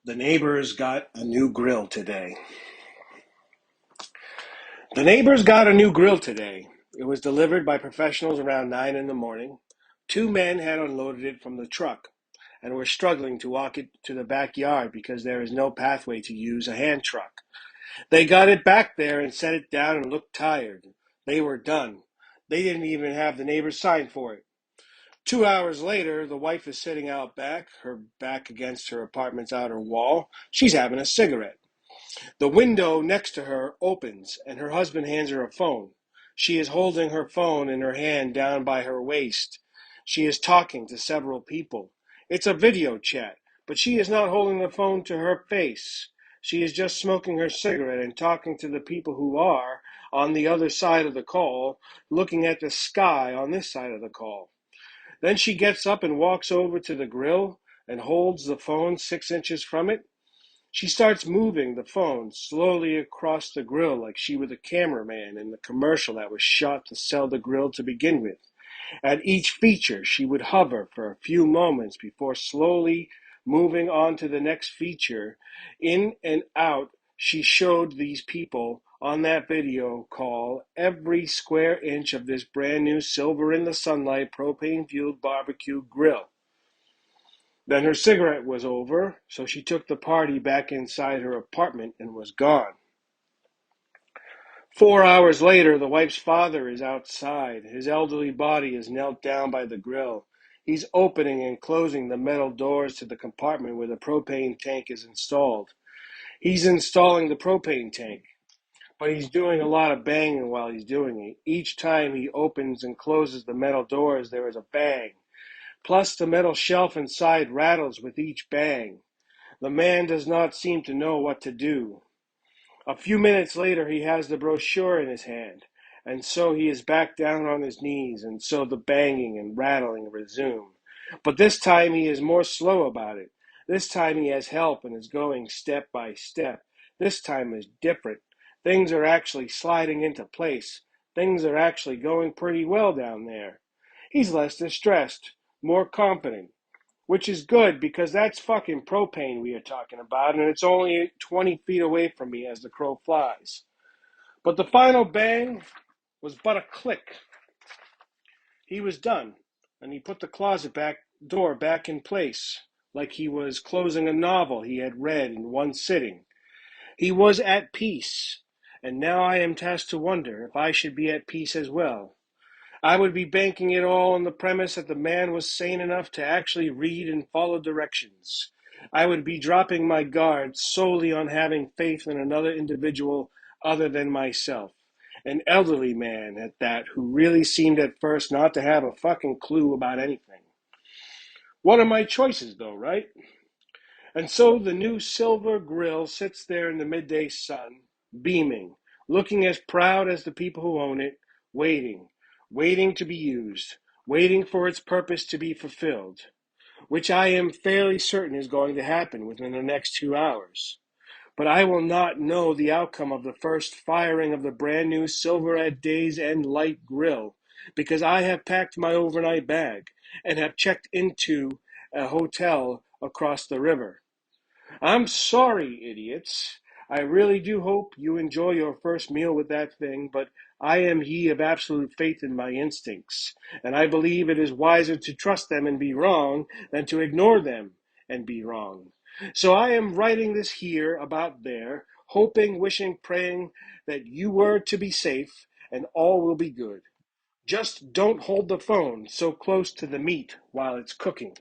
The neighbors got a new grill today. The neighbors got a new grill today. It was delivered by professionals around 9 in the morning. Two men had unloaded it from the truck and were struggling to walk it to the backyard because there is no pathway to use a hand truck. They got it back there and set it down and looked tired. They were done. They didn't even have the neighbors sign for it. 2 hours later, the wife is sitting out back, her back against her apartment's outer wall. She's having a cigarette. The window next to her opens, and her husband hands her a phone. She is holding her phone in her hand down by her waist. She is talking to several people. It's a video chat, but she is not holding the phone to her face. She is just smoking her cigarette and talking to the people who are on the other side of the call, looking at the sky on this side of the call. Then she gets up and walks over to the grill and holds the phone 6 inches from it. She starts moving the phone slowly across the grill like she were the cameraman in the commercial that was shot to sell the grill to begin with. At each feature, she would hover for a few moments before slowly moving on to the next feature. In and out, she showed these people on that video call every square inch of this brand new silver in the sunlight propane-fueled barbecue grill. Then her cigarette was over, so she took the party back inside her apartment and was gone. 4 hours later, the wife's father is outside. His elderly body is knelt down by the grill. He's opening and closing the metal doors to the compartment where the propane tank is installed. He's installing the propane tank, but he's doing a lot of banging while he's doing it. Each time he opens and closes the metal doors, there is a bang. Plus, the metal shelf inside rattles with each bang. The man does not seem to know what to do. A few minutes later, he has the brochure in his hand, and so he is back down on his knees, and so the banging and rattling resume. But this time he is more slow about it. This time he has help and is going step by step. This time is different. Things are actually sliding into place. Things are actually going pretty well down there. He's less distressed, more confident, which is good because that's fucking propane we are talking about, and it's only 20 feet away from me as the crow flies. But the final bang was but a click. He was done, and he put the closet back door back in place, like he was closing a novel he had read in one sitting. He was at peace, and now I am tasked to wonder if I should be at peace as well. I would be banking it all on the premise that the man was sane enough to actually read and follow directions. I would be dropping my guard solely on having faith in another individual other than myself. An elderly man at that, who really seemed at first not to have a fucking clue about anything. What are my choices, though, right? And so the new silver grill sits there in the midday sun, beaming, looking as proud as the people who own it, waiting, waiting to be used, waiting for its purpose to be fulfilled, which I am fairly certain is going to happen within the next 2 hours. But I will not know the outcome of the first firing of the brand new Silver at Day's End Light Grill because I have packed my overnight bag and have checked into a hotel across the river. I'm sorry, idiots. I really do hope you enjoy your first meal with that thing, but I am he of absolute faith in my instincts, and I believe it is wiser to trust them and be wrong than to ignore them and be wrong. So I am writing this here about there, hoping, wishing, praying that you were to be safe and all will be good. Just don't hold the phone so close to the meat while it's cooking.